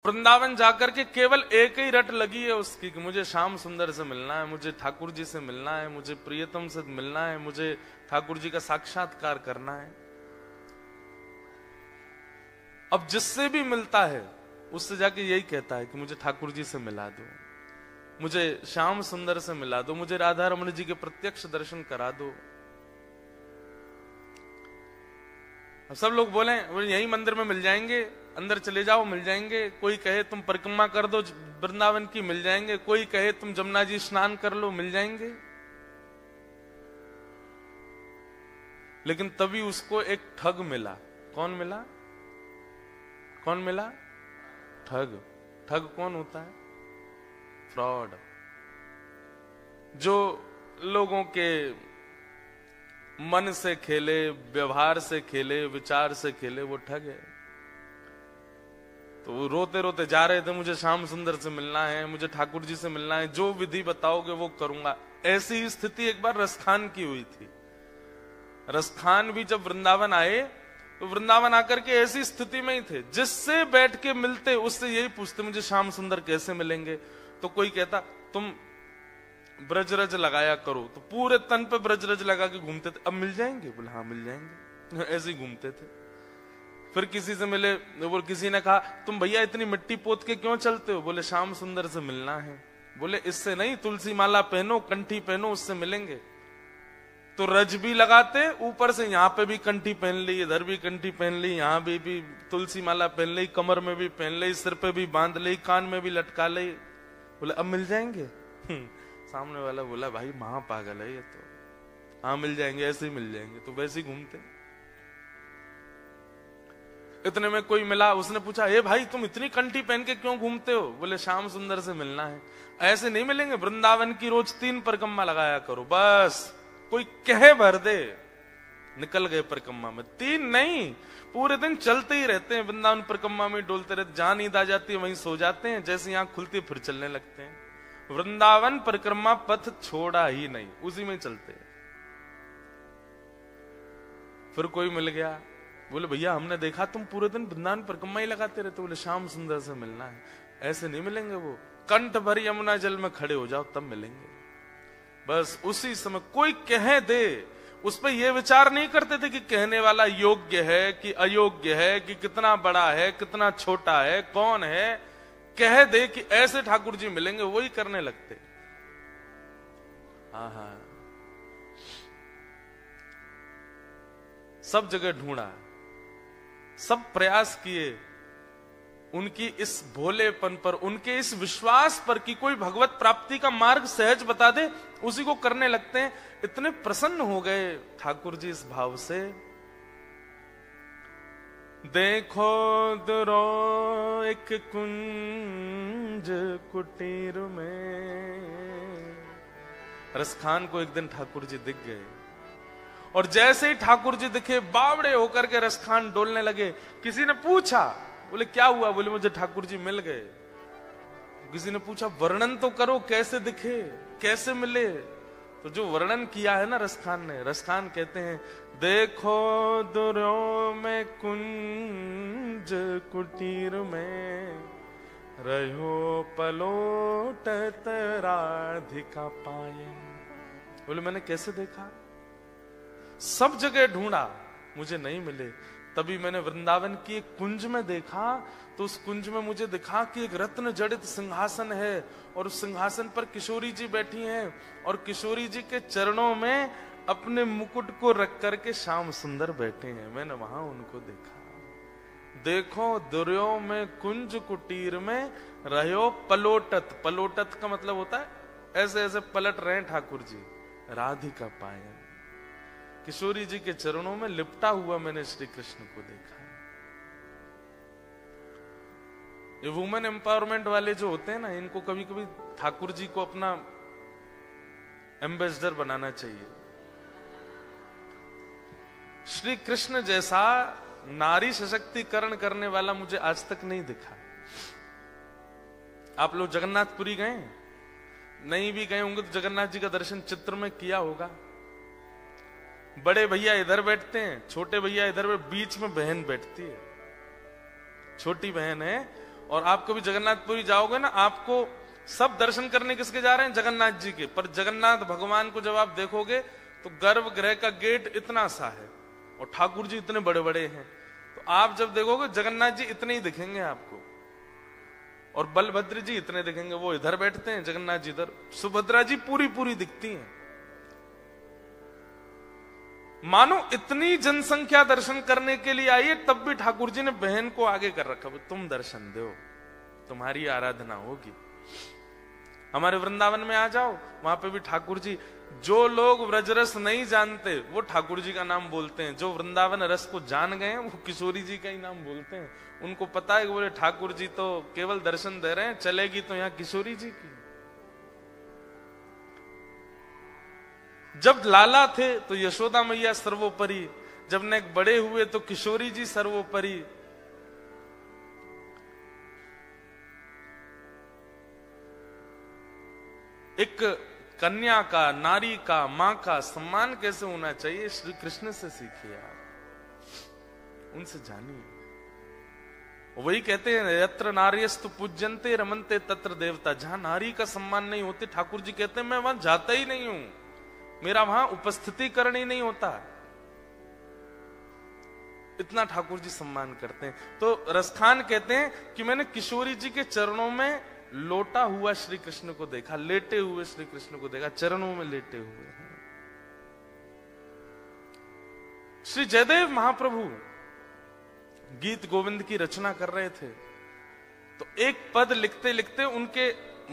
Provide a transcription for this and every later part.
वृंदावन जाकर के केवल एक ही रट लगी है उसकी कि मुझे श्याम सुंदर से मिलना है, मुझे ठाकुर जी से मिलना है, मुझे प्रियतम से मिलना है, मुझे ठाकुर जी का साक्षात्कार करना है। अब जिससे भी मिलता है उससे जाके यही कहता है कि मुझे ठाकुर जी से मिला दो, मुझे श्याम सुंदर से मिला दो, मुझे राधा रमण जी के प्रत्यक्ष दर्शन करा दो। अब सब लोग बोले यही मंदिर में मिल जाएंगे, अंदर चले जाओ मिल जाएंगे। कोई कहे तुम परिक्रमा कर दो वृंदावन की, मिल जाएंगे। कोई कहे तुम जमुना जी स्नान कर लो, मिल जाएंगे। लेकिन तभी उसको एक ठग मिला। कौन मिला? कौन मिला? ठग। ठग कौन होता है? फ्रॉड। जो लोगों के मन से खेले, व्यवहार से खेले, विचार से खेले, वो ठग है। तो वो रोते रोते जा रहे थे, मुझे श्याम सुंदर से मिलना है, मुझे ठाकुर जी से मिलना है, जो विधि बताओगे वो करूंगा। ऐसी स्थिति एक बार रसखान की हुई थी। रसखान भी जब वृंदावन आए तो वृंदावन आकर के ऐसी स्थिति में ही थे, जिससे बैठ के मिलते उससे यही पूछते मुझे श्याम सुंदर कैसे मिलेंगे। तो कोई कहता तुम ब्रजरज लगाया करो, तो पूरे तन पे ब्रजरज लगा के घूमते थे। अब मिल जाएंगे? बोले हाँ मिल जाएंगे। ऐसे ही घूमते थे। फिर किसी से मिले, वो किसी ने कहा तुम भैया इतनी मिट्टी पोत के क्यों चलते हो? बोले श्याम सुंदर से मिलना है। बोले इससे नहीं, तुलसी माला पहनो, कंठी पहनो, उससे मिलेंगे। तो रज भी लगाते, ऊपर से यहाँ पे भी कंठी पहन ली, इधर भी कंठी पहन ली, यहाँ भी तुलसी माला पहन ली, कमर में भी पहन ली, सिर पे भी बांध ली, कान में भी लटका ली। बोले अब मिल जाएंगे? सामने वाला बोला भाई महापागल है ये तो। हाँ मिल जाएंगे, ऐसे ही मिल जाएंगे। तो वैसे ही घूमते। इतने में कोई मिला, उसने पूछा ए भाई तुम इतनी कंठी पहन के क्यों घूमते हो? बोले श्याम सुंदर से मिलना है। ऐसे नहीं मिलेंगे, वृंदावन की रोज 3 परिक्रमा लगाया करो। बस कोई कहे भर दे, निकल गए परिक्रमा में। 3 नहीं, पूरे दिन चलते ही रहते हैं, वृंदावन परिक्रमा में डोलते रहते। जहां नींद आ जाती है वहीं सो जाते हैं, जैसे आंख खुलती फिर चलने लगते हैं। वृंदावन परिक्रमा पथ छोड़ा ही नहीं, उसी में चलते हैं। फिर कोई मिल गया, बोले भैया हमने देखा तुम पूरे दिन वृंदावन परिक्रमा ही लगाते रहते। बोले श्याम सुंदर से मिलना है। ऐसे नहीं मिलेंगे, वो कंठ भर यमुना जल में खड़े हो जाओ तब मिलेंगे। बस उसी समय कोई कह दे, उस पर यह विचार नहीं करते थे कि कहने वाला योग्य है कि अयोग्य है, कि कितना बड़ा है कितना छोटा है, कौन है। कह दे कि ऐसे ठाकुर जी मिलेंगे, वही करने लगते। हाँ सब जगह ढूंढा, सब प्रयास किए, उनकी इस भोलेपन पर, उनके इस विश्वास पर कि कोई भगवत प्राप्ति का मार्ग सहज बता दे, उसी को करने लगते हैं। इतने प्रसन्न हो गए ठाकुर जी इस भाव से। देखो दुरो एक कुंज कुटीर में। रसखान को एक दिन ठाकुर जी दिख गए, और जैसे ही ठाकुर जी दिखे बावड़े होकर के रसखान डोलने लगे। किसी ने पूछा, बोले क्या हुआ? बोले मुझे ठाकुर जी मिल गए। किसी ने पूछा वर्णन तो करो, कैसे दिखे, कैसे मिले? तो जो वर्णन किया है ना रसखान ने, रसखान कहते हैं देखो दुर्यो में कुंज कुटीर में, रहो पलोटत राधिका पाए। बोले मैंने कैसे देखा? सब जगह ढूंढा, मुझे नहीं मिले। तभी मैंने वृंदावन की एक कुंज में देखा, तो उस कुंज में मुझे दिखा कि एक रत्न जड़ित सिंहासन है, और उस सिंहासन पर किशोरी जी बैठी हैं, और किशोरी जी के चरणों में अपने मुकुट को रख करके श्याम सुंदर बैठे हैं। मैंने वहां उनको देखा। देखो दुर्यो में कुंज कुटीर में, रहो पलोटत। पलोटत का मतलब होता है ऐसे ऐसे पलट रहे ठाकुर जी। राधिका पायन, किशोरी जी के चरणों में लिपटा हुआ मैंने श्री कृष्ण को देखा। ये वुमेन एम्पावरमेंट वाले जो होते हैं ना, इनको कभी कभी ठाकुर जी को अपना एम्बेसडर बनाना चाहिए। श्री कृष्ण जैसा नारी सशक्तिकरण करने वाला मुझे आज तक नहीं दिखा। आप लोग जगन्नाथपुरी गए? नहीं भी गए होंगे तो जगन्नाथ जी का दर्शन चित्र में किया होगा। बड़े भैया इधर बैठते हैं, छोटे भैया इधर, बीच में बहन बैठती है, छोटी बहन है, और आप कभी जगन्नाथपुरी जाओगे ना, आपको सब दर्शन करने किसके जा रहे हैं? जगन्नाथ जी के। पर जगन्नाथ भगवान को जब आप देखोगे तो गर्भगृह का गेट इतना सा है और ठाकुर जी इतने बड़े बड़े हैं। तो आप जब देखोगे जगन्नाथ जी इतने ही दिखेंगे आपको, और बलभद्र जी इतने दिखेंगे, वो इधर बैठते हैं, जगन्नाथ जी इधर, सुभद्रा जी पूरी पूरी दिखती हैं। मानो इतनी जनसंख्या दर्शन करने के लिए आई है, तब भी ठाकुर जी ने बहन को आगे कर रखा, तुम दर्शन दो, तुम्हारी आराधना होगी। हमारे वृंदावन में आ जाओ, वहां पे भी ठाकुर जी, जो लोग व्रजरस नहीं जानते वो ठाकुर जी का नाम बोलते हैं, जो वृंदावन रस को जान गए हैं वो किशोरी जी का ही नाम बोलते हैं। उनको पता है कि बोले ठाकुर जी तो केवल दर्शन दे रहे हैं, चलेगी तो यहां किशोरी जी की। जब लाला थे तो यशोदा मैया सर्वोपरि, जब नेक बड़े हुए तो किशोरी जी सर्वोपरि। एक कन्या का, नारी का, मां का सम्मान कैसे होना चाहिए, श्री कृष्ण से सीखिए आप, उनसे जानिए। वही कहते हैं यत्र नार्यस्तु पूज्यन्ते रमन्ते तत्र देवता। जहां नारी का सम्मान नहीं होते, ठाकुर जी कहते हैं मैं वहां जाता ही नहीं हूं, मेरा वहां उपस्थितिकरण ही नहीं होता। इतना ठाकुर जी सम्मान करते हैं। तो रसखान कहते हैं कि मैंने किशोरी जी के चरणों में लोटा हुआ श्री कृष्ण को देखा, लेटे हुए श्री कृष्ण को देखा, चरणों में लेटे हुए हैं। श्री जयदेव महाप्रभु गीत गोविंद की रचना कर रहे थे, तो एक पद लिखते लिखते उनके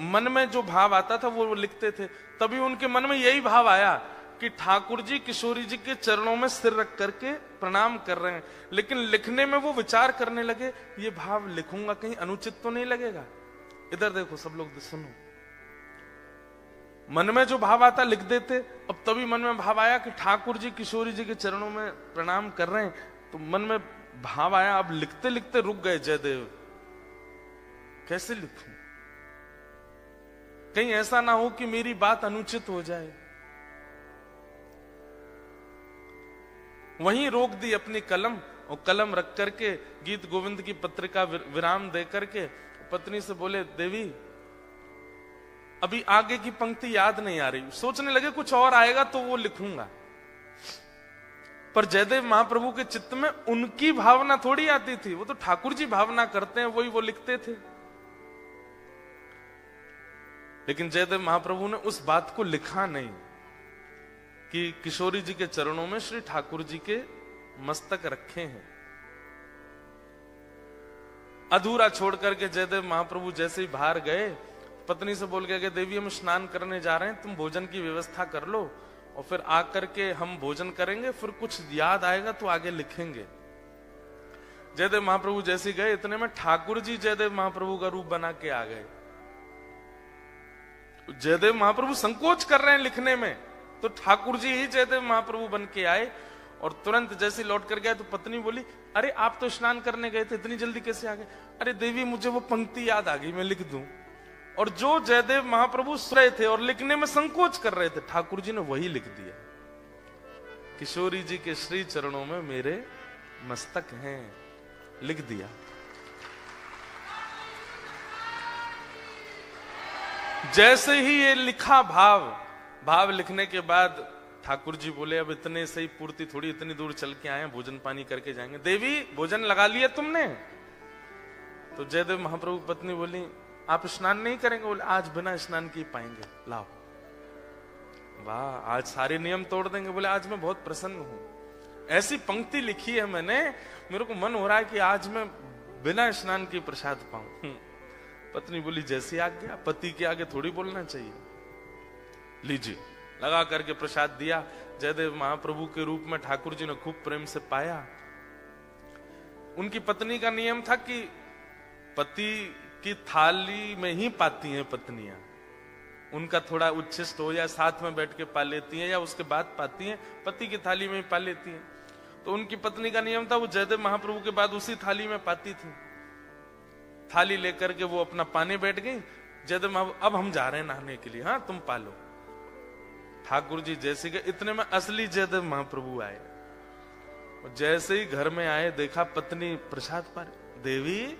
मन में जो भाव आता था वो लिखते थे। तभी उनके मन में यही भाव आया कि ठाकुर जी किशोरी जी के चरणों में सिर रख करके प्रणाम कर रहे हैं। लेकिन लिखने में वो विचार करने लगे, ये भाव लिखूंगा कहीं अनुचित तो नहीं लगेगा। इधर देखो सब लोग सुनो, मन में जो भाव आता लिख देते। अब तभी मन में भाव आया कि ठाकुर जी किशोरी जी के चरणों में प्रणाम कर रहे हैं, तो मन में भाव आया, अब लिखते लिखते रुक गए जयदेव, कैसे लिखूं, कहीं ऐसा ना हो कि मेरी बात अनुचित हो जाए। वहीं रोक दी अपनी कलम, और कलम रख करके गीत गोविंद की पत्रिका विराम दे करके पत्नी से बोले, देवी अभी आगे की पंक्ति याद नहीं आ रही, सोचने लगे कुछ और आएगा तो वो लिखूंगा। पर जयदेव महाप्रभु के चित्त में उनकी भावना थोड़ी आती थी, वो तो ठाकुर जी भावना करते हैं, वही वो लिखते थे। लेकिन जयदेव महाप्रभु ने उस बात को लिखा नहीं कि किशोरी जी के चरणों में श्री ठाकुर जी के मस्तक रखे हैं। अधूरा छोड़ करके जयदेव महाप्रभु जैसे ही बाहर गए, पत्नी से बोल गया कि देवी हम स्नान करने जा रहे हैं, तुम भोजन की व्यवस्था कर लो और फिर आकर के हम भोजन करेंगे, फिर कुछ याद आएगा तो आगे लिखेंगे। जयदेव महाप्रभु जैसे गए, इतने में ठाकुर जी जयदेव महाप्रभु का रूप बना के आ गए। जयदेव महाप्रभु संकोच कर रहे हैं लिखने में, तो ठाकुर जी ही जयदेव महाप्रभु बन के आए। और तुरंत जैसे लौट कर गया तो पत्नी बोली, अरे आप तो स्नान करने गए थे, इतनी जल्दी कैसे आ गए? अरे देवी मुझे वो पंक्ति याद आ गई, मैं लिख दूं। और जो जयदेव महाप्रभु सुन रहे थे और लिखने में संकोच कर रहे थे, ठाकुर जी ने वही लिख दिया, किशोरी जी के श्री चरणों में मेरे मस्तक हैं, लिख दिया। जैसे ही ये लिखा भाव लिखने के बाद ठाकुर जी बोले, अब इतने सही पूर्ति थोड़ी, इतनी दूर चल के आए, भोजन पानी करके जाएंगे। देवी भोजन लगा लिया तुमने? तो जयदेव महाप्रभु की पत्नी बोली, आप स्नान नहीं करेंगे? बोले आज बिना स्नान किए पाएंगे, लाओ। वाह, आज सारे नियम तोड़ देंगे। बोले आज मैं बहुत प्रसन्न हूं, ऐसी पंक्ति लिखी है मैंने, मेरे को मन हो रहा है कि आज मैं बिना स्नान के प्रसाद पाऊं। पत्नी बोली जैसी आज्ञा, पति के आगे थोड़ी बोलना चाहिए। लीजिए, लगा करके प्रसाद दिया। जयदेव महाप्रभु के रूप में ठाकुर जी ने खूब प्रेम से पाया। उनकी पत्नी का नियम था कि पति की थाली में ही पाती हैं पत्नियां, उनका थोड़ा उच्छिष्ट हो या साथ में बैठ के पा लेती हैं या उसके बाद पाती हैं, पति की थाली में ही पा लेती हैं। तो उनकी पत्नी का नियम था, वो जयदेव महाप्रभु के बाद उसी थाली में पाती थी। थाली लेकर के वो अपना पाने बैठ गई। जयदेव महाप्रभु, अब हम जा रहे हैं नहाने के लिए, हाँ तुम पालो। ठाकुर जी जैसे गए, इतने में असली जयदेव महाप्रभु आए। जैसे ही घर में आए, देखा पत्नी प्रसाद पा रही। देवी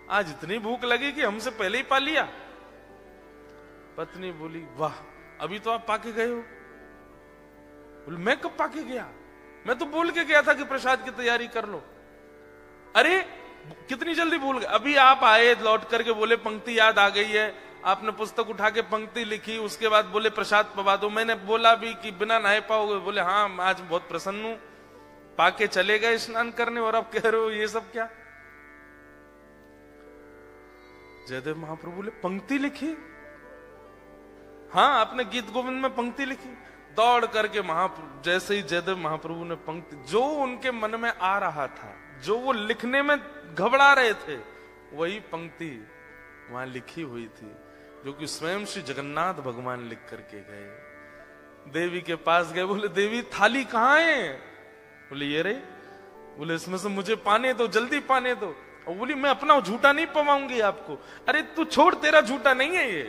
आज इतनी भूख लगी कि हमसे पहले ही पा लिया। पत्नी बोली, वाह, अभी तो आप पाके गए हो। बोले, मैं कब पाके गया? मैं तो बोल के गया था कि प्रसाद की तैयारी कर लो। अरे कितनी जल्दी भूल गए? अभी आप आए लौट करके बोले पंक्ति याद आ गई है, आपने पुस्तक उठा के पंक्ति लिखी, उसके बाद बोले प्रसाद पवा दो। मैंने बोला भी कि बिना नहाए पाओगे? बोले हाँ, आज बहुत प्रसन्न हूं, पाके चले गए स्नान करने और आप कह रहे हो ये सब क्या? जयदेव महाप्रभु बोले, पंक्ति लिखी? हाँ, आपने गीत गोविंद में पंक्ति लिखी। दौड़ करके महाप्रभु, जैसे ही जयदेव महाप्रभु ने पंक्ति, जो उनके मन में आ रहा था, जो वो लिखने में घबरा रहे थे, वही पंक्ति वहां लिखी हुई थी, जो कि स्वयं श्री जगन्नाथ भगवान लिख करके गए। देवी के पास गए, बोले देवी थाली कहाँ है? बोले ये रे। बोले इसमें से मुझे पाने दो, जल्दी पाने दो। और बोली मैं अपना झूठा नहीं पवाऊंगी आपको। अरे तू छोड़, तेरा झूठा नहीं है ये।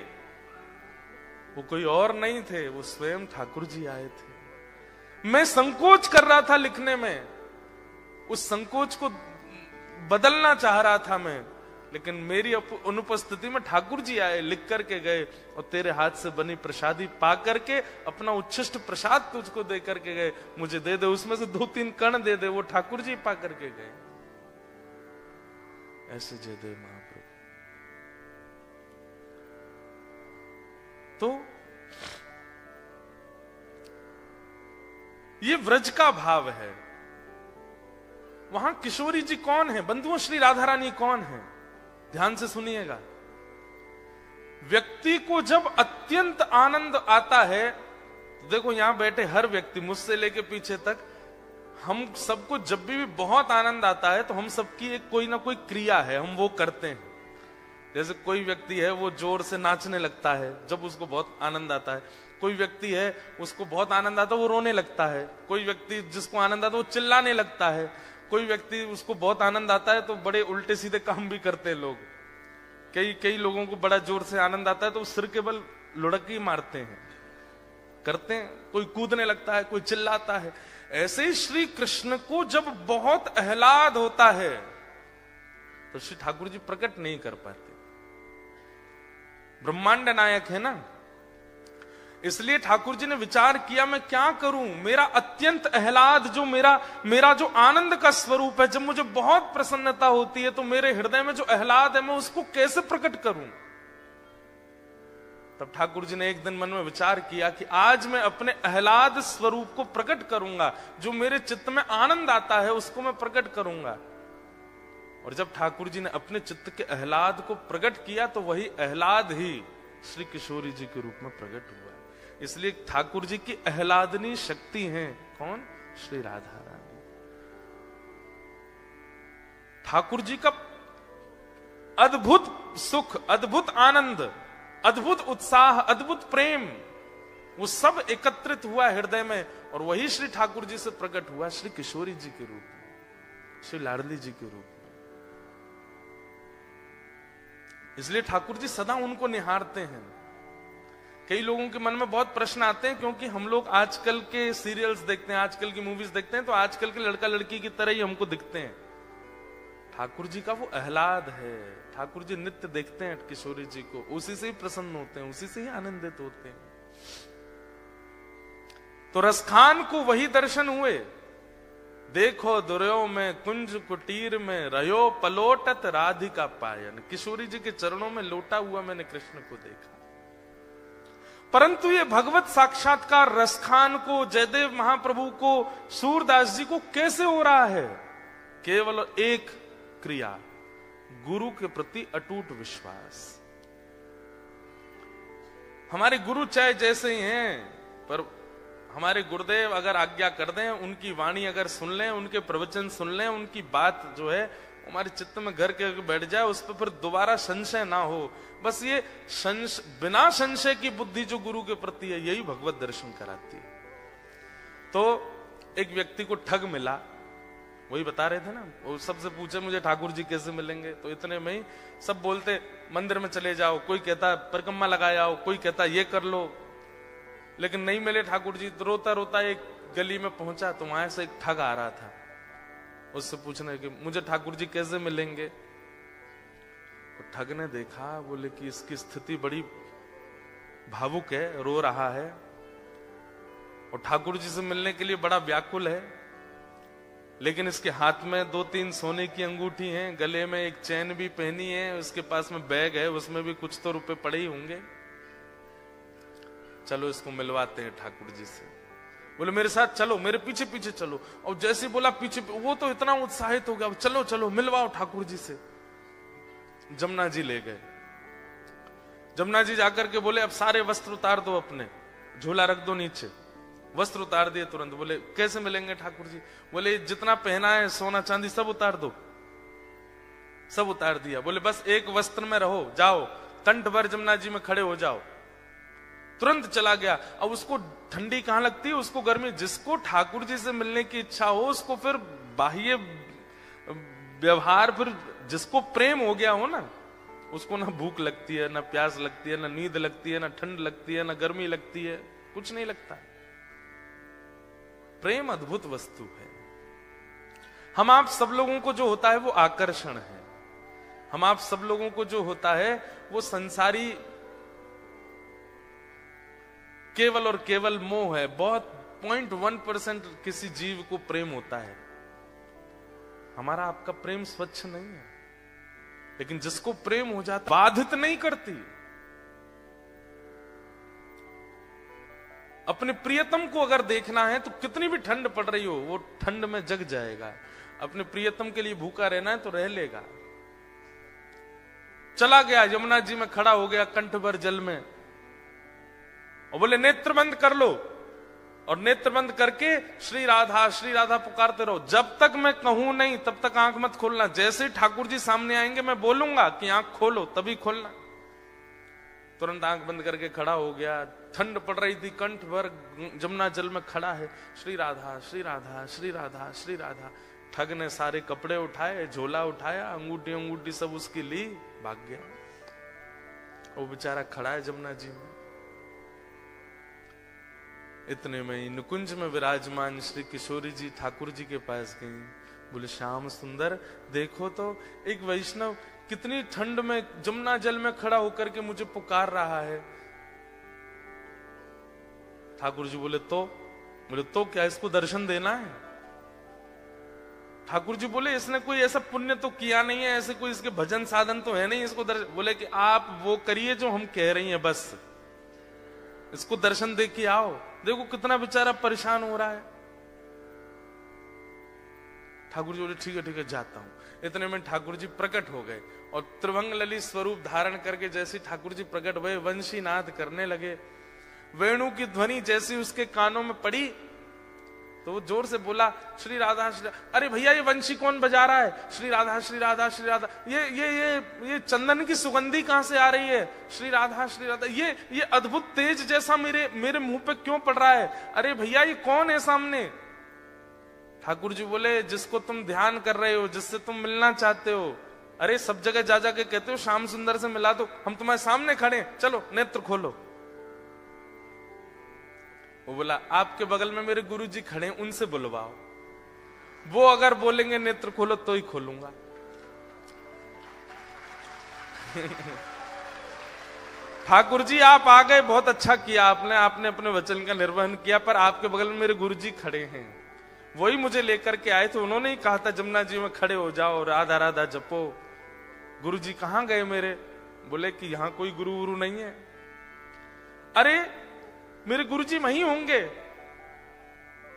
वो कोई और नहीं थे, वो स्वयं ठाकुर जी आए थे। मैं संकोच कर रहा था लिखने में, उस संकोच को बदलना चाह रहा था मैं, लेकिन मेरी अनुपस्थिति में ठाकुर जी आए, लिख करके गए और तेरे हाथ से बनी प्रसादी पा करके अपना उच्छिष्ट प्रसाद तुझको दे करके गए। मुझे दे दे, उसमें से 2-3 कण दे दे। वो ठाकुर जी पा करके गए। ऐसे जयदेव महाप्रभु। तो ये व्रज का भाव है। वहां किशोरी जी कौन है? बंधुओं, श्री राधा रानी कौन है? ध्यान से सुनिएगा। व्यक्ति को जब अत्यंत आनंद आता है, तो देखो यहां बैठे हर व्यक्ति, मुझसे लेके पीछे तक, हम सबको जब भी बहुत आनंद आता है तो हम सबकी एक कोई ना कोई क्रिया है, हम वो करते हैं। जैसे कोई व्यक्ति है वो जोर से नाचने लगता है जब उसको बहुत आनंद आता है। कोई व्यक्ति है उसको बहुत आनंद आता है, वो रोने लगता है। कोई व्यक्ति जिसको आनंद आता है वो चिल्लाने लगता है। कोई व्यक्ति उसको बहुत आनंद आता है तो बड़े उल्टे सीधे काम भी करते हैं लोग। कई लोगों को बड़ा जोर से आनंद आता है तो सिर के बल लुढ़क ही मारते हैं, करते हैं। कोई कूदने लगता है, कोई चिल्लाता है। ऐसे ही श्री कृष्ण को जब बहुत आह्लाद होता है तो श्री ठाकुर जी प्रकट नहीं कर पाते। ब्रह्मांड नायक है ना, इसलिए ठाकुर जी ने विचार किया मैं क्या करूं। मेरा अत्यंत आह्लाद, जो मेरा जो आनंद का स्वरूप है, जब मुझे बहुत प्रसन्नता होती है तो मेरे हृदय में जो आह्लाद है मैं उसको कैसे प्रकट करूं। तब ठाकुर जी ने एक दिन मन में विचार किया कि आज मैं अपने आह्लाद स्वरूप को प्रकट करूंगा। जो मेरे चित्त में आनंद आता है उसको मैं प्रकट करूंगा। और जब ठाकुर जी ने अपने चित्त के आह्लाद को प्रकट किया तो वही आह्लाद ही श्री किशोरी जी के रूप में प्रकट हुआ। इसलिए ठाकुर जी की आह्लादनी शक्ति है कौन? श्री राधा रानी। ठाकुर जी का अद्भुत सुख, अद्भुत आनंद, अद्भुत उत्साह, अद्भुत प्रेम, वो सब एकत्रित हुआ हृदय में और वही श्री ठाकुर जी से प्रकट हुआ श्री किशोरी जी के रूप में, श्री लाडली जी के रूप में। इसलिए ठाकुर जी सदा उनको निहारते हैं। कई लोगों के मन में बहुत प्रश्न आते हैं, क्योंकि हम लोग आजकल के सीरियल्स देखते हैं, आजकल की मूवीज देखते हैं, तो आजकल के लड़का लड़की की तरह ही हमको दिखते हैं। ठाकुर जी का वो आह्लाद है। ठाकुर जी नित्य देखते हैं किशोरी जी को, उसी से ही प्रसन्न होते हैं, उसी से ही आनंदित होते हैं। तो रसखान को वही दर्शन हुए। देखो दुर्यो में कुंज कुटीर में रहो पलोटत राधिका पायन। किशोरी जी के चरणों में लोटा हुआ मैंने कृष्ण को देखा। परंतु ये भगवत साक्षात्कार रसखान को, जयदेव महाप्रभु को, सूरदास जी को कैसे हो रहा है? केवल एक क्रिया, गुरु के प्रति अटूट विश्वास। हमारे गुरु चाहे जैसे ही हैं, पर हमारे गुरुदेव अगर आज्ञा कर दें, उनकी वाणी अगर सुन लें, उनके प्रवचन सुन लें, उनकी बात जो है हमारे चित्त में घर के बैठ जाए, उस पर फिर दोबारा संशय ना हो। बस ये बिना संशय की बुद्धि जो गुरु के प्रति है, यही भगवत दर्शन कराती है। तो एक व्यक्ति को ठग मिला, वही बता रहे थे ना, वो सबसे पूछे मुझे ठाकुर जी कैसे मिलेंगे, तो इतने में ही सब बोलते मंदिर में चले जाओ, कोई कहता परिक्रमा लगा आओ, कोई कहता ये कर लो। लेकिन नहीं मिले ठाकुर जी, तो रोता रोता एक गली में पहुंचा, तो वहां से एक ठग आ रहा था। उससे पूछने कि मुझे ठाकुर जी कैसे मिलेंगे। तो ठग ने देखा, बोले कि इसकी स्थिति बड़ी भावुक है, रो रहा है और ठाकुर जी से मिलने के लिए बड़ा व्याकुल है, लेकिन इसके हाथ में 2-3 सोने की अंगूठी हैं, गले में एक चैन भी पहनी है, उसके पास में बैग है, उसमें भी कुछ तो रुपए पड़े ही होंगे। चलो इसको मिलवाते हैं ठाकुर जी से। बोले मेरे साथ चलो, मेरे पीछे पीछे चलो। और जैसे बोला पीछे, वो तो इतना उत्साहित हो गया, चलो चलो मिलवाओ ठाकुर जी से। जमुना जी ले गए। जमुना जी जाकर के बोले अब सारे वस्त्र उतार दो, अपने झोला रख दो नीचे। वस्त्र उतार दिए तुरंत। बोले कैसे मिलेंगे ठाकुर जी? बोले जितना पहना है सोना चांदी सब उतार दो। सब उतार दिया। बोले बस एक वस्त्र में रहो, जाओ कंठ भर जमुना जी में खड़े हो जाओ। तुरंत चला गया। अब उसको ठंडी कहां लगती है, उसको गर्मी। जिसको ठाकुर जी से मिलने की इच्छा हो उसको फिर बाह्य व्यवहार, फिर जिसको प्रेम हो गया हो ना, उसको ना भूख लगती है, ना प्यास लगती है, ना नींद लगती है, ना ठंड लगती है, ना गर्मी लगती है, कुछ नहीं लगता। प्रेम अद्भुत वस्तु है। हम आप सब लोगों को जो होता है वो आकर्षण है। हम आप सब लोगों को जो होता है वो संसारी केवल और केवल मोह है। बहुत 0.1% किसी जीव को प्रेम होता है। हमारा आपका प्रेम स्वच्छ नहीं है, लेकिन जिसको प्रेम हो जाता बाधित नहीं करती। अपने प्रियतम को अगर देखना है तो कितनी भी ठंड पड़ रही हो वो ठंड में जग जाएगा। अपने प्रियतम के लिए भूखा रहना है तो रह लेगा। चला गया, यमुना जी में खड़ा हो गया कंठ भर जल में और बोले नेत्र बंद कर लो। और नेत्र बंद करके श्री राधा पुकारते रहो। जब तक मैं कहूं नहीं तब तक आंख मत खोलना। जैसे ही ठाकुर जी सामने आएंगे मैं बोलूंगा कि आंख खोलो, तभी खोलना। तुरंत आंख बंद करके खड़ा हो गया। ठंड पड़ रही थी, कंठ भर जमुना जल में खड़ा है। श्री राधा श्री राधा श्री राधा श्री राधा। ठग ने सारे कपड़े उठाए, झोला उठाया, अंगूठी सब उसकी ली, भाग गया। वो बेचारा खड़ा है जमुना जी में। इतने में ही नुकुंज में विराजमान श्री किशोरी जी ठाकुर जी के पास गई। बोले श्याम सुंदर देखो तो एक वैष्णव कितनी ठंड में जमुना जल में खड़ा होकर के मुझे पुकार रहा है। ठाकुर जी बोले तो क्या इसको दर्शन देना है? ठाकुर जी बोले इसने कोई ऐसा पुण्य तो किया नहीं है, ऐसे कोई इसके भजन साधन तो है नहीं इसको दर्शन। बोले कि आप वो करिए जो हम कह रही हैं, बस इसको दर्शन दे के आओ। देखो कितना बेचारा परेशान हो रहा है। ठाकुर जी बोले ठीक है जाता हूं। इतने में ठाकुर जी प्रकट हो गए और त्रिभंग ललित स्वरूप धारण करके जैसे ठाकुर जी प्रकट हुए वंशी नाद करने लगे। वेणु की ध्वनि जैसी उसके कानों में पड़ी तो वो जोर से बोला श्री राधा अरे भैया ये वंशी कौन बजा रहा है? श्री राधा श्री राधा श्री राधा। ये चंदन की सुगंधी कहां से आ रही है? श्री राधा ये अद्भुत तेज जैसा मेरे मुंह पे क्यों पड़ रहा है? अरे भैया ये कौन है सामने? ठाकुर जी बोले जिसको तुम ध्यान कर रहे हो, जिससे तुम मिलना चाहते हो। अरे सब जगह जा जाके कहते हो श्याम सुंदर से मिला दो, हम तुम्हारे सामने खड़े, चलो नेत्र खोलो। वो बोला आपके बगल में मेरे गुरुजी खड़े, उनसे बुलवाओ, वो अगर बोलेंगे नेत्र खोलो तो ही खोलूंगा। ठाकुर जी आप आ गए, बहुत अच्छा किया आपने अपने वचन का निर्वहन किया, पर आपके बगल में मेरे गुरुजी खड़े हैं, वही मुझे लेकर के आए थे। उन्होंने ही कहा था जमुना जी में खड़े हो जाओ, राधा राधा जपो। गुरुजी कहां गए मेरे? बोले कि यहां कोई गुरु गुरु नहीं है। अरे मेरे गुरुजी वहीं होंगे,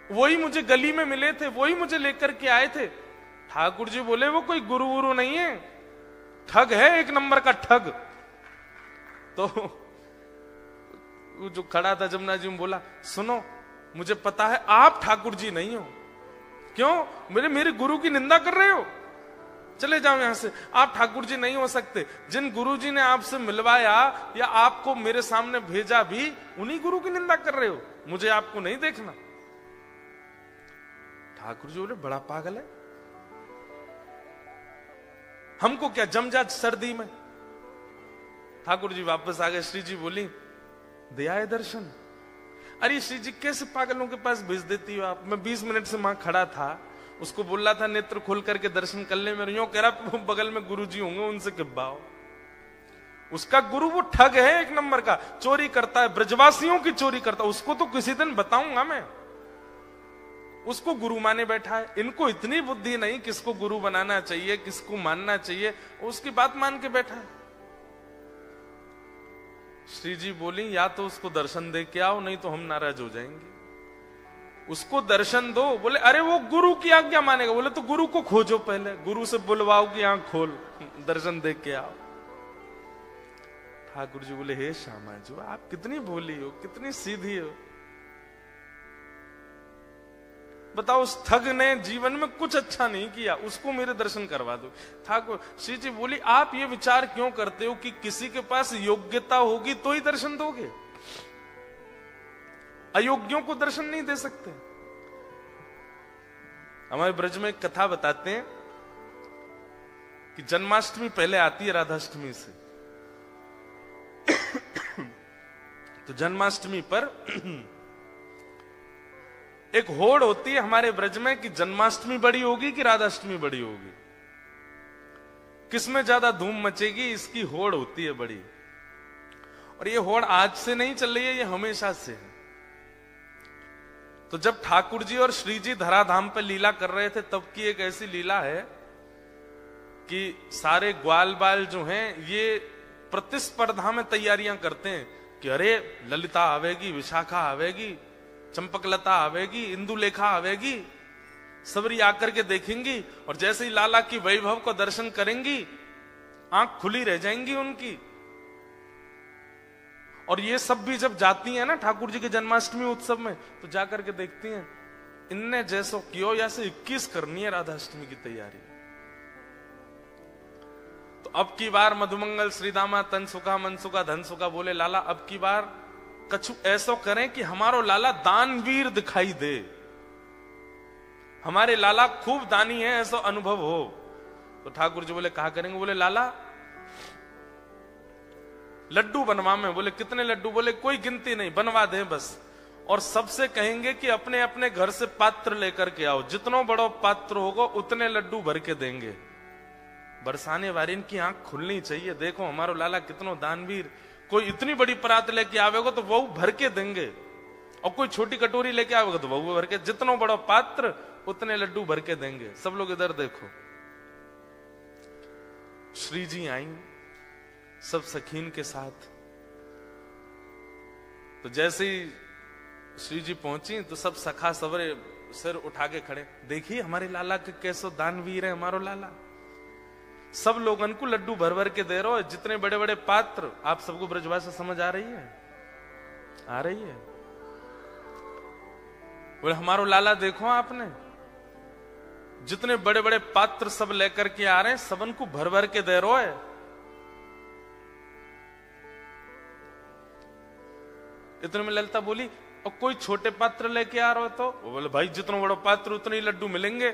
वही मुझे गली में मिले थे, वही मुझे लेकर के आए थे। ठाकुर जी बोले वो कोई गुरु गुरु नहीं है, ठग है, एक नंबर का ठग। तो वो जो खड़ा था जमुना जी में बोला सुनो मुझे पता है आप ठाकुर जी नहीं हो। क्यों? मेरे गुरु की निंदा कर रहे हो? चले जाओ यहां से, आप ठाकुर जी नहीं हो सकते। जिन गुरु जी ने आपसे मिलवाया या आपको मेरे सामने भेजा भी उन्हीं गुरु की निंदा कर रहे हो, मुझे आपको नहीं देखना। ठाकुर जी बोले बड़ा पागल है, हमको क्या जम जा सर्दी में। ठाकुर जी वापस आ गए। श्री जी बोली दिया है दर्शन? अरे श्री जी कैसे पागलों के पास भेज देती हो आप? मैं 20 मिनट से वहां खड़ा था, उसको बोल रहा था नेत्र खोल करके दर्शन कर ले, मेरे यूं कह रहा बगल में गुरुजी होंगे उनसे किब्बाओ। उसका गुरु वो ठग है, एक नंबर का चोरी करता है, ब्रजवासियों की चोरी करता है। उसको तो किसी दिन बताऊंगा मैं, उसको गुरु माने बैठा है। इनको इतनी बुद्धि नहीं किसको गुरु बनाना चाहिए, किसको मानना चाहिए, उसकी बात मान के बैठा है। श्री जी बोली या तो उसको दर्शन दे के आओ, नहीं तो हम नाराज हो जाएंगे। उसको दर्शन दो। बोले अरे वो गुरु की आज्ञा मानेगा। बोले तो गुरु को खोजो, पहले गुरु से बुलवाओ कि आंख खोल, दर्शन दे के आओ। ठाकुर जी बोले हे श्यामा जी, आप कितनी भोली हो, कितनी सीधी हो। बताओ, उस ठग ने जीवन में कुछ अच्छा नहीं किया, उसको मेरे दर्शन करवा दो। ठाकुर श्री जी बोली आप ये विचार क्यों करते हो कि किसी के पास योग्यता होगी तो ही दर्शन दोगे, अयोग्यों को दर्शन नहीं दे सकते। हमारे ब्रज में एक कथा बताते हैं कि जन्माष्टमी पहले आती है राधाष्टमी से। तो जन्माष्टमी पर एक होड़ होती है हमारे ब्रज में कि जन्माष्टमी बड़ी होगी कि राधाष्टमी बड़ी होगी, किसमें ज्यादा धूम मचेगी, इसकी होड़ होती है बड़ी। और ये होड़ आज से नहीं चल रही है, ये हमेशा से है। तो जब ठाकुर जी और श्री जी धराधाम पर लीला कर रहे थे, तब की एक ऐसी लीला है कि सारे ग्वाल बाल जो हैं ये प्रतिस्पर्धा में तैयारियां करते हैं कि अरे ललिता आवेगी, विशाखा आवेगी, चंपकलता आवेगी, इंदुलेखा आवेगी, सबरी आकर के देखेंगी और जैसे ही लाला की वैभव को दर्शन करेंगी आंख खुली रह जाएंगी उनकी। और ये सब भी जब जाती हैं ना ठाकुर जी के जन्माष्टमी उत्सव में, तो जाकर के देखती हैं इनने जैसो क्यों, या से 21 करनी है राधाष्टमी की तैयारी। तो अब की बार मधुमंगल श्रीदामा तन सुखा मन सुखा धन सुखा बोले लाला अब की बार कछु ऐसो करें कि हमारो लाला दानवीर दिखाई दे, हमारे लाला खूब दानी है, ऐसा अनुभव हो। तो ठाकुर जी बोले कहा करेंगे। बोले लाला लड्डू बनवा में। बोले कितने लड्डू? बोले कोई गिनती नहीं, बनवा दें बस। और सबसे कहेंगे कि अपने अपने घर से पात्र लेकर के आओ, जितना बड़ो पात्र होगा उतने लड्डू भर के देंगे। बरसाने वारिन की आंख खुलनी चाहिए, देखो हमारो लाला कितनो दानवीर। कोई इतनी बड़ी परात लेके आवेगा तो वो भर के देंगे, और कोई छोटी कटोरी लेके आवेगा तो वो भर के, जितना बड़ा पात्र उतने लड्डू भर के देंगे। सब लोग इधर देखो। श्री जी आई सब सखीन के साथ। तो जैसे ही श्री जी पहुंची तो सब सखा सवरे सिर उठा के खड़े, देखिए हमारे लाला के कैसो दानवीर है हमारो लाला। सब लोगन को लड्डू भर भर के दे रहे हो, जितने बड़े बड़े पात्र। आप सबको ब्रजभाषा समझ आ रही है? आ रही है? बोले हमारो लाला देखो आपने, जितने बड़े बड़े पात्र सब लेकर के आ रहे हैं, सबन को भर भर के दे रहे है। इतने में ललिता बोली और कोई छोटे पात्र लेके आ रहे हो तो? वो बोले भाई जितना बड़ा पात्र उतने ही लड्डू मिलेंगे,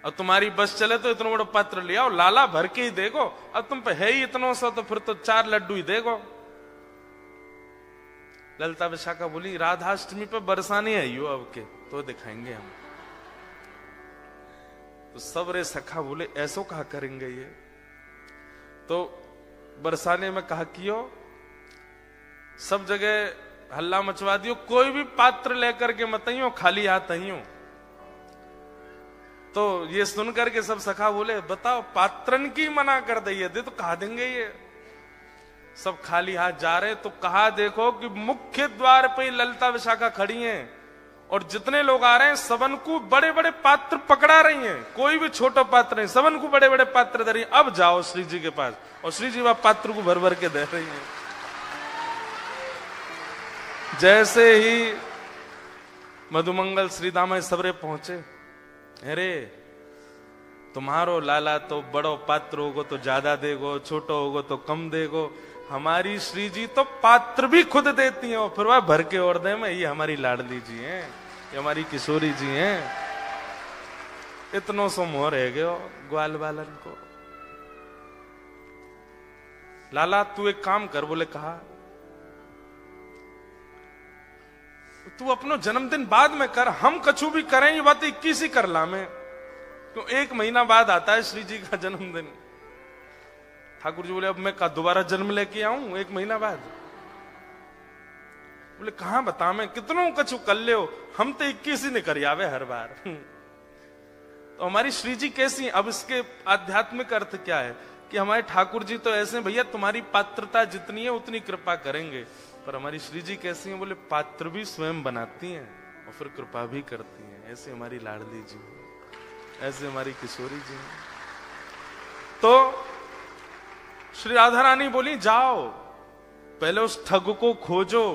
और तुम्हारी बस चले तो इतना बड़ा पात्र ले आओ, लाला भर के ही देखो। अब तुम पे है ही इतना सा तो फिर तो 4 लड्डू ही देखो। ललिता विशाखा बोली राधाष्टमी पे बरसाने आई हो अब के, तो दिखाएंगे हम। तो सब रे सखा बोले ऐसो कहा करेंगे ये? तो बरसाने में कहा कियो, सब जगह हल्ला मचवा दियो, कोई भी पात्र लेकर के मत आइयो, खाली हाथ आइयो। तो ये सुनकर के सब सखा बोले बताओ पात्रन की मना कर दे तो कहा देंगे ये? सब खाली हाथ जा रहे। तो कहा देखो कि मुख्य द्वार पे ललिता विशाखा खड़ी हैं, और जितने लोग आ रहे हैं सबन को बड़े बड़े पात्र पकड़ा रही हैं, कोई भी छोटा पात्र नहीं, सबन को बड़े बड़े पात्र दे रही हैं। अब जाओ श्री जी के पास, और श्री जी वह पात्र को भर भर के दे रही हैं। जैसे ही मधुमंगल श्रीदामा सबरे पहुंचे, अरे तुम्हारो लाला तो बड़ो पात्र होगो तो ज्यादा देगो, छोटो होगो तो कम देगो, हमारी श्री जी तो पात्र भी खुद देती हैं, और फिर वह भर के और दे में। ये हमारी लाडली जी हैं, ये हमारी किशोरी जी हैं। इतनो सो मोह रह गयो ग्वाल बालन को। लाला तू एक काम कर। बोले कहा तू अपनो जन्मदिन बाद में कर, हम कछु भी करें ये बात 21 ही कर ला में, क्यों 1 महीना बाद आता है श्री जी का जन्मदिन। ठाकुर जी बोले अब मैं दोबारा जन्म लेके आऊं 1 महीना बाद? बोले कहां बता मैं कितनों कछु कर ले हो, हम तो 21 ही ने कर आवे हर बार। तो हमारी श्री जी कैसी? अब इसके आध्यात्मिक अर्थ क्या है कि हमारे ठाकुर जी तो ऐसे भैया तुम्हारी पात्रता जितनी है उतनी कृपा करेंगे, पर हमारी श्री जी कैसी हैं? बोले पात्र भी स्वयं बनाती हैं और फिर कृपा भी करती हैं। ऐसे हमारी लाडली जी, ऐसे हमारी किशोरी जी। तो श्री राधा रानी बोली जाओ पहले उस ठग को खोजो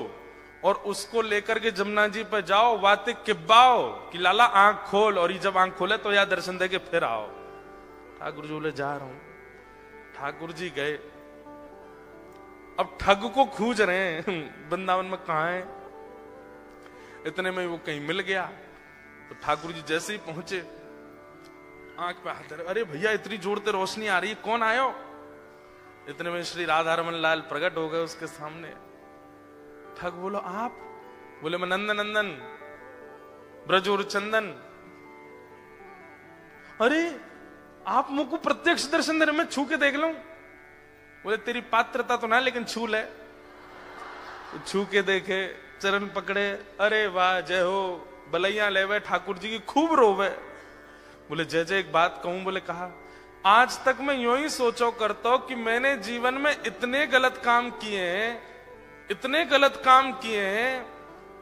और उसको लेकर के जमुना जी पर जाओ, बातें किब्बाओ कि लाला आंख खोल, और ये जब आंख खोले तो या दर्शन दे के फिर आओ। ठाकुर जी बोले जा रहा हूं। ठाकुर जी गए, अब ठग को खोज रहे हैं वृंदावन में कहां है। इतने में वो कहीं मिल गया, तो ठाकुर जी जैसे ही पहुंचे आंख पे हाथ धरे, अरे भैया इतनी जोर से रोशनी आ रही है, कौन आयो? इतने में श्री राधा रमन लाल प्रकट हो गए उसके सामने। ठग बोलो आप? बोले मैं नंदन नंदन ब्रजोर चंदन। अरे आप मुझको प्रत्यक्ष दर्शन दे रहे, मैं छू के देख लूं? बोले तेरी पात्रता तो ना, लेकिन छू ले। तो छू के देखे, चरण पकड़े, अरे वाह जय हो, बलैया लेवे ठाकुर जी की खूब रोवे। बोले जय जय एक बात कहूं? बोले कहा, आज तक मैं यूं ही सोचो करता हूं कि मैंने जीवन में इतने गलत काम किए हैं, इतने गलत काम किए हैं,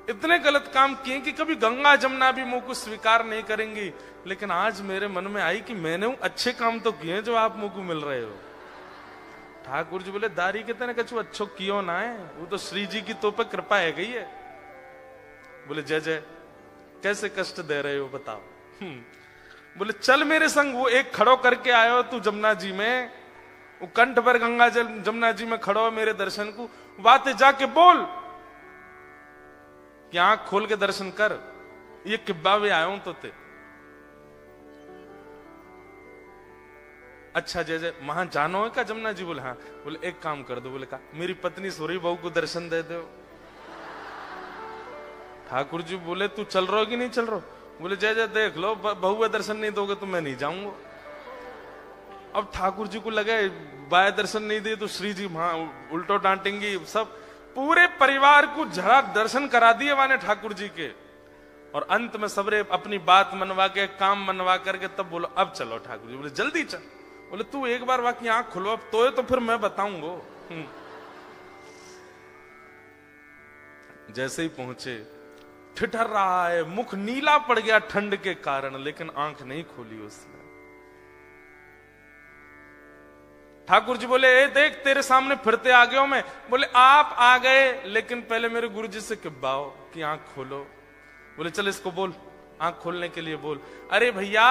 इतने गलत काम किए कि कभी गंगा जमुना भी मुंह को स्वीकार नहीं करेंगी, लेकिन आज मेरे मन में आई कि मैंने अच्छे काम तो किए जो आप मुंह को मिल रहे हो। ठाकुर जी बोले दारी के तेने कछु अच्छो कियो ना है, वो तो श्री जी की तो पे कृपा है गई है। बोले जय जय कैसे कष्ट दे रहे हो बताओ? बोले चल मेरे संग, वो एक खड़ो करके आयो तू जमुना जी में, वो कंठ पर गंगा जल जमुना जी में खड़ो मेरे दर्शन को, बातें जाके बोल कि आंख खोल के दर्शन कर, ये किब्बा भी आया हूं तो ते। अच्छा जय जय वहां जानो है क्या जमुना जी? बोले हाँ। बोले एक काम कर दो। बोले कहा, मेरी पत्नी सोरी बहू को दर्शन दे दो। ठाकुर जी बोले तू चल रहा हो कि नहीं चल रहा? बोले जय जय देख लो, बहू दर्शन नहीं दोगे तो मैं नहीं जाऊंगा। अब ठाकुर जी को लगे बाय दर्शन नहीं दिए तो श्री जी वहां उल्टो डांटेंगी, सब पूरे परिवार को झड़ा दर्शन करा दिए वाने ठाकुर जी के, और अंत में सबरे अपनी बात मनवा के काम मनवा करके तब बोलो अब चलो। ठाकुर जी बोले जल्दी चल। बोले तू एक बार बाकी आंख खुलवा तो फिर मैं बताऊंगा। जैसे ही पहुंचे, ठिठर रहा है, मुख नीला पड़ गया ठंड के कारण, लेकिन आंख नहीं खोली उसने। ठाकुर जी बोले ए देख तेरे सामने फिरते आ गया मैं। बोले आप आ गए, लेकिन पहले मेरे गुरु जी से किब्बाओ कि आंख खोलो। बोले चल इसको बोल, आंख खोलने के लिए बोल। अरे भैया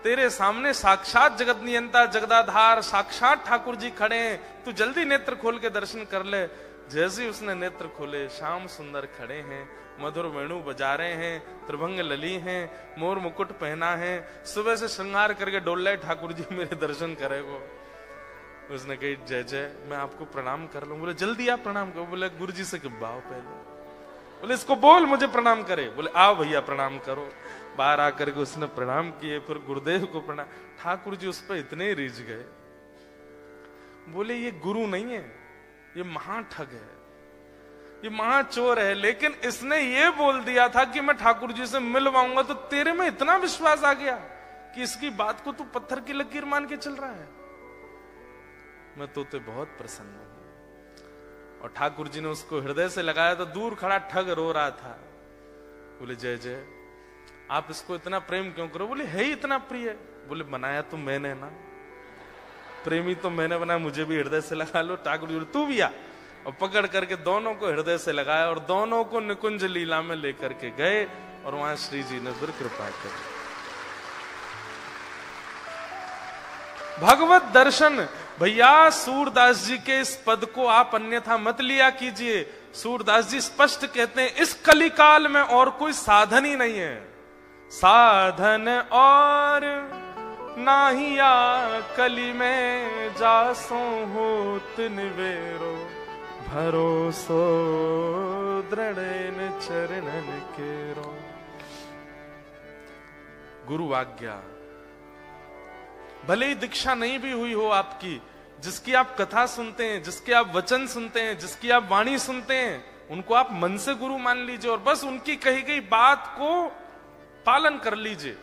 तेरे सामने साक्षात जगत नियंता जगदाधार साक्षात ठाकुर जी खड़े हैं, तू जल्दी नेत्र खोल के दर्शन कर ले। जैसे ही उसने नेत्र खोले, श्याम सुंदर खड़े हैं, मधुर वेणु बजा रहे हैं, त्रिभंग लली हैं, मोर मुकुट पहना है, सुबह से श्रृंगार करके डोल रहे ठाकुर जी मेरे दर्शन करेगो। उसने कही जय जय मैं आपको प्रणाम कर लूं। बोले जल्दी आप प्रणाम करो। बोले गुरु जी से किब्बाओ पहले। बोले इसको बोल मुझे प्रणाम करे। बोले आओ भैया प्रणाम करो। बाहर आकर के उसने प्रणाम किए, फिर गुरुदेव को प्रणाम। ठाकुर जी उस पर इतने रिझ गए, बोले ये गुरु नहीं है, ये महाठग है, ये महाचोर है, लेकिन इसने ये बोल दिया था कि मैं ठाकुर जी से मिलवाऊंगा, तो तेरे में इतना विश्वास आ गया कि इसकी बात को तू पत्थर की लकीर मान के चल रहा है। मैं तो बहुत प्रसन्न हूं। और ठाकुर जी ने उसको हृदय से लगाया तो दूर खड़ा ठग रो रहा था। बोले जय जय आप इसको इतना प्रेम क्यों करो? बोले है ही इतना प्रिय। बोले बनाया तो मैंने ना, प्रेमी तो मैंने बनाया, मुझे भी हृदय से लगा लो। ठाकुर जी तू भी आ, और पकड़ करके दोनों को हृदय से लगाया और दोनों को निकुंज लीला में लेकर के गए, और वहां श्री जी ने फिर कृपा करी। भगवत दर्शन भैया, सूरदास जी के इस पद को आप अन्यथा मत लिया कीजिए। सूरदास जी स्पष्ट कहते हैं इस कलिकाल में और कोई साधन ही नहीं है, साधन और नाहिया कली में जासो होत निवेरो, भरोसो दृढ़ चरणन केरो। गुरु आज्ञा, भले ही दीक्षा नहीं भी हुई हो आपकी, जिसकी आप कथा सुनते हैं, जिसके आप वचन सुनते हैं, जिसकी आप वाणी सुनते हैं, उनको आप मन से गुरु मान लीजिए और बस उनकी कही गई बात को पालन कर लीजिए।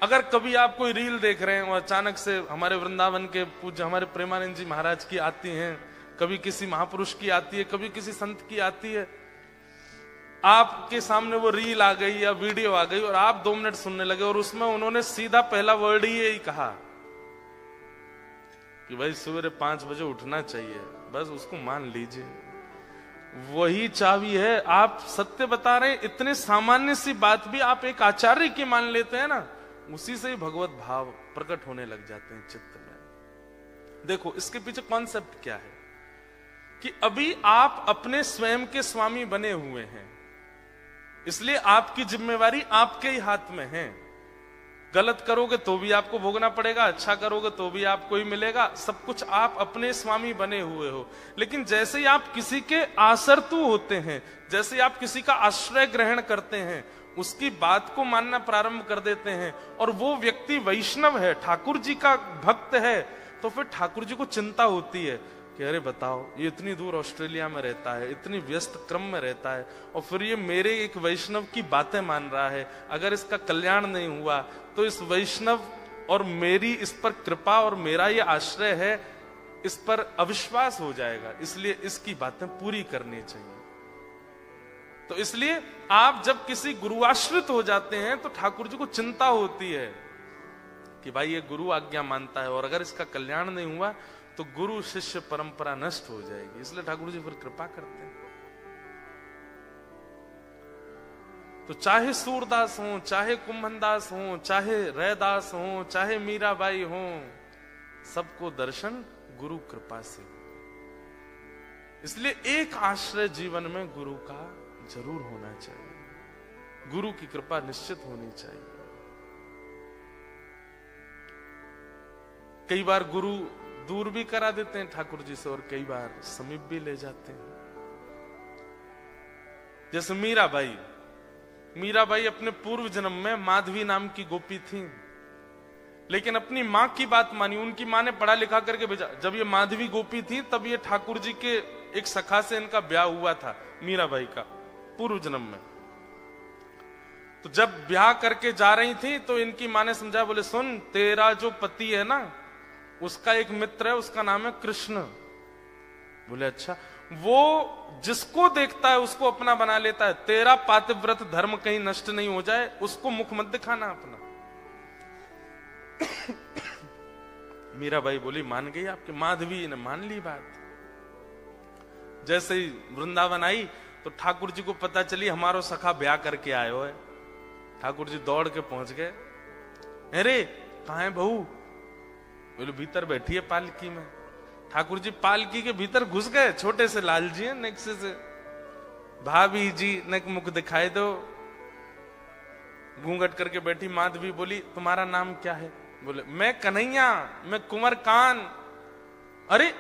अगर कभी आप कोई रील देख रहे हैं और अचानक से हमारे वृंदावन के पूज्य हमारे प्रेमानंद जी महाराज की आती हैं, कभी किसी महापुरुष की आती है, कभी किसी संत की आती है, आपके सामने वो रील आ गई या वीडियो आ गई और आप 2 मिनट सुनने लगे और उसमें उन्होंने सीधा पहला वर्ड ही यही कहा कि भाई सवेरे 5 बजे उठना चाहिए, बस उसको मान लीजिए। वही चाबी है। आप सत्य बता रहे हैं, इतने सामान्य सी बात भी आप एक आचार्य की मान लेते हैं ना, उसी से ही भगवत भाव प्रकट होने लग जाते हैं चित्त में। देखो इसके पीछे कॉन्सेप्ट क्या है कि अभी आप अपने स्वयं के स्वामी बने हुए हैं, इसलिए आपकी जिम्मेवारी आपके ही हाथ में है। गलत करोगे तो भी आपको भोगना पड़ेगा, अच्छा करोगे तो भी आपको ही मिलेगा, सब कुछ आप अपने स्वामी बने हुए हो। लेकिन जैसे ही आप किसी के आसरतु होते हैं, जैसे ही आप किसी का आश्रय ग्रहण करते हैं, उसकी बात को मानना प्रारंभ कर देते हैं और वो व्यक्ति वैष्णव है, ठाकुर जी का भक्त है, तो फिर ठाकुर जी को चिंता होती है कि अरे बताओ ये इतनी दूर ऑस्ट्रेलिया में रहता है, इतनी व्यस्त क्रम में रहता है और फिर ये मेरे एक वैष्णव की बातें मान रहा है, अगर इसका कल्याण नहीं हुआ तो इस वैष्णव और मेरी इस पर कृपा और मेरा ये आश्रय है, इस पर अविश्वास हो जाएगा, इसलिए इसकी बातें पूरी करनी चाहिए। तो इसलिए आप जब किसी गुरुआश्रित हो जाते हैं तो ठाकुर जी को चिंता होती है कि भाई ये गुरु आज्ञा मानता है और अगर इसका कल्याण नहीं हुआ तो गुरु शिष्य परंपरा नष्ट हो जाएगी, इसलिए ठाकुर जी फिर कृपा करते हैं। तो चाहे सूरदास हो, चाहे कुंभनदास हो, चाहे रैदास हो, चाहे मीराबाई हो, सबको दर्शन गुरु कृपा से। इसलिए एक आश्रय जीवन में गुरु का जरूर होना चाहिए, गुरु की कृपा निश्चित होनी चाहिए। कई बार गुरु दूर भी करा देते हैं ठाकुर जी से और कई बार समीप भी ले जाते हैं। जैसे मीराबाई अपने पूर्व जन्म में माधवी नाम की गोपी थी, लेकिन अपनी मां की बात मानी, उनकी मां ने पढ़ा लिखा करके भेजा। जब ये माधवी गोपी थी तब ये ठाकुर जी के एक सखा से इनका ब्याह हुआ था, मीराबाई का पूर्व जन्म में। तो जब ब्याह करके जा रही थी तो इनकी मां ने समझाया, बोले सुन तेरा जो पति है ना उसका एक मित्र है, उसका नाम है कृष्ण। बोले अच्छा, वो जिसको देखता है उसको अपना बना लेता है, तेरा पातिव्रत धर्म कहीं नष्ट नहीं हो जाए, उसको मुख मत दिखाना अपना। मीराबाई बोली मान गई आपके, माधवी ने मान ली बात। जैसे ही वृंदावन आई तो ठाकुर जी को पता चली हमारो सखा ब्याह करके आयो है। ठाकुर जी दौड़ के पहुंच गए, अरे कहां है बहू? बोले भीतर बैठी है पालकी में। ठाकुर जी पालकी के भीतर घुस गए, छोटे से लाल जी है नेक्से से, भाभी जी ने मुख दिखाई दो, घूंघट करके बैठी। माधवी बोली तुम्हारा नाम क्या है? बोले मैं कन्हैया, मैं कुंवर कान। अरे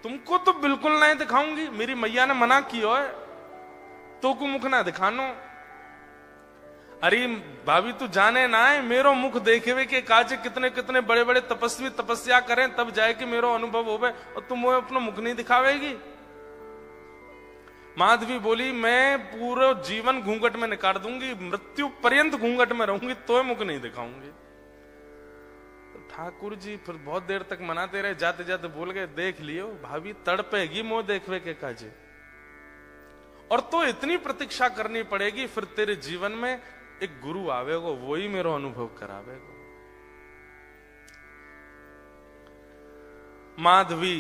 तुमको तो बिल्कुल नहीं दिखाऊंगी, मेरी मैया ने मना किया है, तो को मुख ना दिखानो। अरे भाभी तू जाने ना है, मेरो मुख देखे के काजे कितने कितने बड़े बड़े तपस्वी तपस्या करें तब जाए कि मेरो अनुभव होवे, और तुम वो अपना मुख नहीं दिखावेगी। माधवी बोली मैं पूरा जीवन घूंघट में निकाल दूंगी, मृत्यु पर्यंत घूंघट में रहूंगी, तो मुख नहीं दिखाऊंगी। तो ठाकुर जी फिर बहुत देर तक मनाते रहे, जाते जाते बोल गए देख लियो भाभी तड़पेगी मोह देखवे के काजे, और तो इतनी प्रतीक्षा करनी पड़ेगी, फिर तेरे जीवन में एक गुरु आवेगो, वो ही मेरा अनुभव करावेगो। माधवी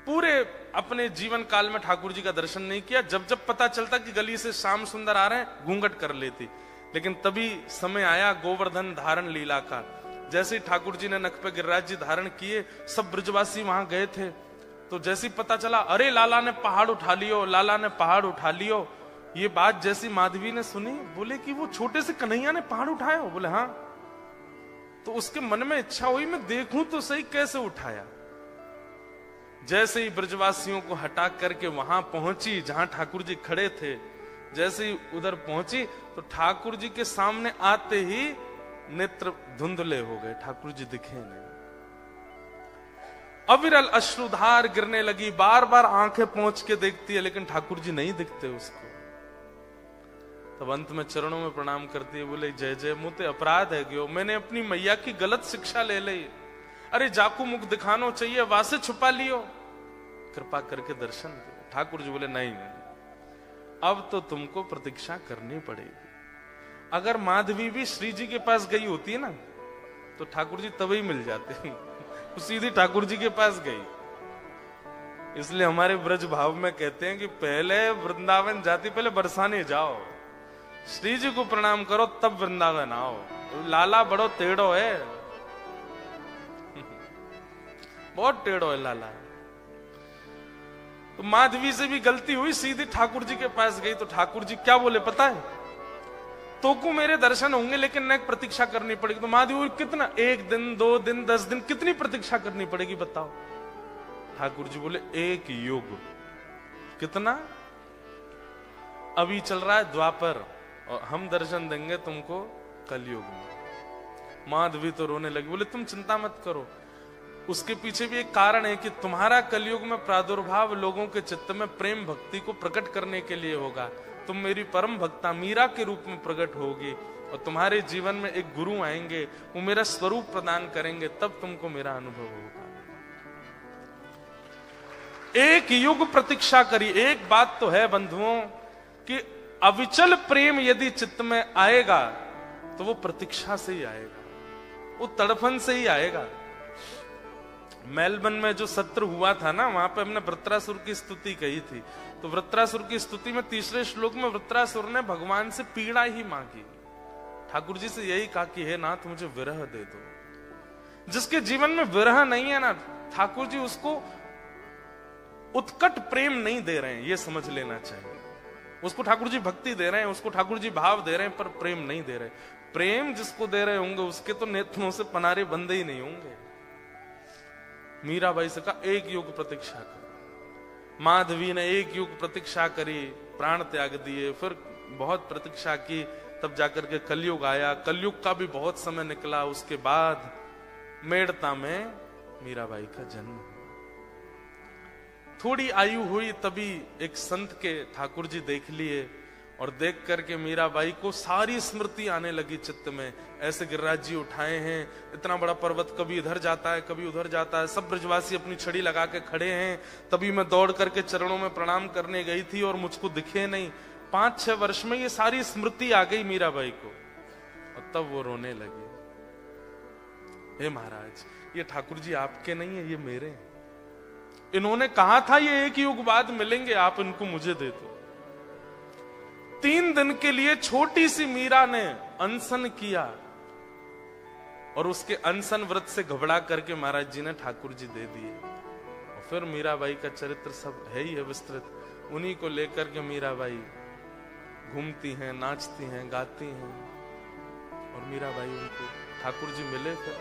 पूरे अपने जीवन काल में ठाकुर जी का दर्शन नहीं किया। जब जब पता चलता कि गली से श्याम सुंदर आ रहे हैं घूंघट कर लेती, लेकिन तभी समय आया गोवर्धन धारण लीला का। जैसे ही ठाकुर जी ने नख पे गिरिराज जी धारण किए, सब ब्रजवासी वहां गए थे, तो जैसे ही पता चला अरे लाला ने पहाड़ उठा लियो, लाला ने पहाड़ उठा लियो, ये बात जैसी माधवी ने सुनी, बोले कि वो छोटे से कन्हैया ने पहाड़ उठाया? बोले हाँ। तो उसके मन में इच्छा हुई मैं देखूं तो सही कैसे उठाया। जैसे ही ब्रजवासियों को हटा करके वहां पहुंची जहां ठाकुर जी खड़े थे, जैसे ही उधर पहुंची तो ठाकुर जी के सामने आते ही नेत्र धुंधले हो गए, ठाकुर जी दिखे नहीं। अविरल अश्रुधार गिरने लगी, बार बार आंखें पहुंच के देखती है लेकिन ठाकुर जी नहीं दिखते उसको। तब अंत में चरणों में प्रणाम करती है, बोले जय जय मुते अपराध है क्यों, मैंने अपनी मैया की गलत शिक्षा ले ली, अरे जाकू मुख दिखानो चाहिए, वासे छुपा लियो, कृपा करके दर्शन दो। ठाकुर जी बोले नहीं, अब तो तुमको प्रतीक्षा करनी पड़ेगी। अगर माधवी भी श्री जी के पास गई होती है ना तो ठाकुर जी तभी मिल जाते, वो सीधी ठाकुर जी के पास गई। इसलिए हमारे ब्रज भाव में कहते हैं कि पहले वृंदावन जाती, पहले बरसाने जाओ, श्री जी को प्रणाम करो तब वृंदावन आओ। लाला बड़ो टेढ़ो है, बहुत टेढ़ो है लाला। तो माधवी से भी गलती हुई, सीधी ठाकुर जी के पास गई तो ठाकुर जी क्या बोले पता है, तो को मेरे दर्शन होंगे लेकिन न प्रतीक्षा करनी पड़ेगी। तो माधवी कितना, 1 दिन 2 दिन 10 दिन, कितनी प्रतीक्षा करनी पड़ेगी बताओ। ठाकुर जी बोले 1 युग। कितना? अभी चल रहा है द्वापर और हम दर्शन देंगे तुमको कलयुग में। माधवी तो रोने लगी, बोले तुम चिंता मत करो, उसके पीछे भी एक कारण है कि तुम्हारा कलयुग में प्रादुर्भाव लोगों के चित्त में प्रेम भक्ति को प्रकट करने के लिए होगा। तुम मेरी परम भक्ता मीरा के रूप में प्रकट होगी और तुम्हारे जीवन में एक गुरु आएंगे, वो मेरा स्वरूप प्रदान करेंगे, तब तुमको मेरा अनुभव होगा। 1 युग प्रतीक्षा करी। एक बात तो है बंधुओं कि अविचल प्रेम यदि चित्त में आएगा तो वो प्रतीक्षा से ही आएगा, वो तड़फन से ही आएगा। मेलबर्न में जो सत्र हुआ था ना, वहां पे हमने वृत्रासुर की स्तुति कही थी। तो वृत्रासुर की स्तुति में 3रे श्लोक में वृत्रासुर ने भगवान से पीड़ा ही मांगी, ठाकुर जी से यही कहा कि हे नाथ मुझे विरह दे दो। जिसके जीवन में विरह नहीं है ना, ठाकुर जी उसको उत्कट प्रेम नहीं दे रहे हैं, ये समझ लेना चाहिए। उसको ठाकुर जी भक्ति दे रहे हैं, उसको ठाकुर जी भाव दे रहे हैं, पर प्रेम नहीं दे रहे। प्रेम जिसको दे रहे होंगे उसके तो नेत्रों से पनारे बंदे ही नहीं होंगे। मीराबाई से कहा 1 युग प्रतीक्षा कर। माधवी ने 1 युग प्रतीक्षा करी, प्राण त्याग दिए, फिर बहुत प्रतीक्षा की, तब जाकर के कलयुग आया। कलयुग का भी बहुत समय निकला, उसके बाद मेड़ता में मीराबाई का जन्म। थोड़ी आयु हुई तभी एक संत के ठाकुर जी देख लिए और देख करके मीराबाई को सारी स्मृति आने लगी चित्त में। ऐसे गिरिराज जी उठाए हैं, इतना बड़ा पर्वत कभी इधर जाता है कभी उधर जाता है, सब ब्रजवासी अपनी छड़ी लगा के खड़े हैं, तभी मैं दौड़ करके चरणों में प्रणाम करने गई थी और मुझको दिखे नहीं। 5-6 वर्ष में ये सारी स्मृति आ गई मीराबाई को और तब वो रोने लगी, हे महाराज ये ठाकुर जी आपके नहीं है, ये मेरे हैं। इन्होंने कहा था ये 1 युग बाद मिलेंगे, आप इनको मुझे दे दो। 3 दिन के लिए छोटी सी मीरा ने अनशन किया और उसके अनशन व्रत से घबरा करके महाराज जी ने ठाकुर जी दे दिए। और फिर मीराबाई का चरित्र सब है ही है विस्तृत। उन्हीं को लेकर के मीराबाई घूमती हैं, नाचती हैं, गाती हैं और मीराबाई उनको ठाकुर जी मिले फिर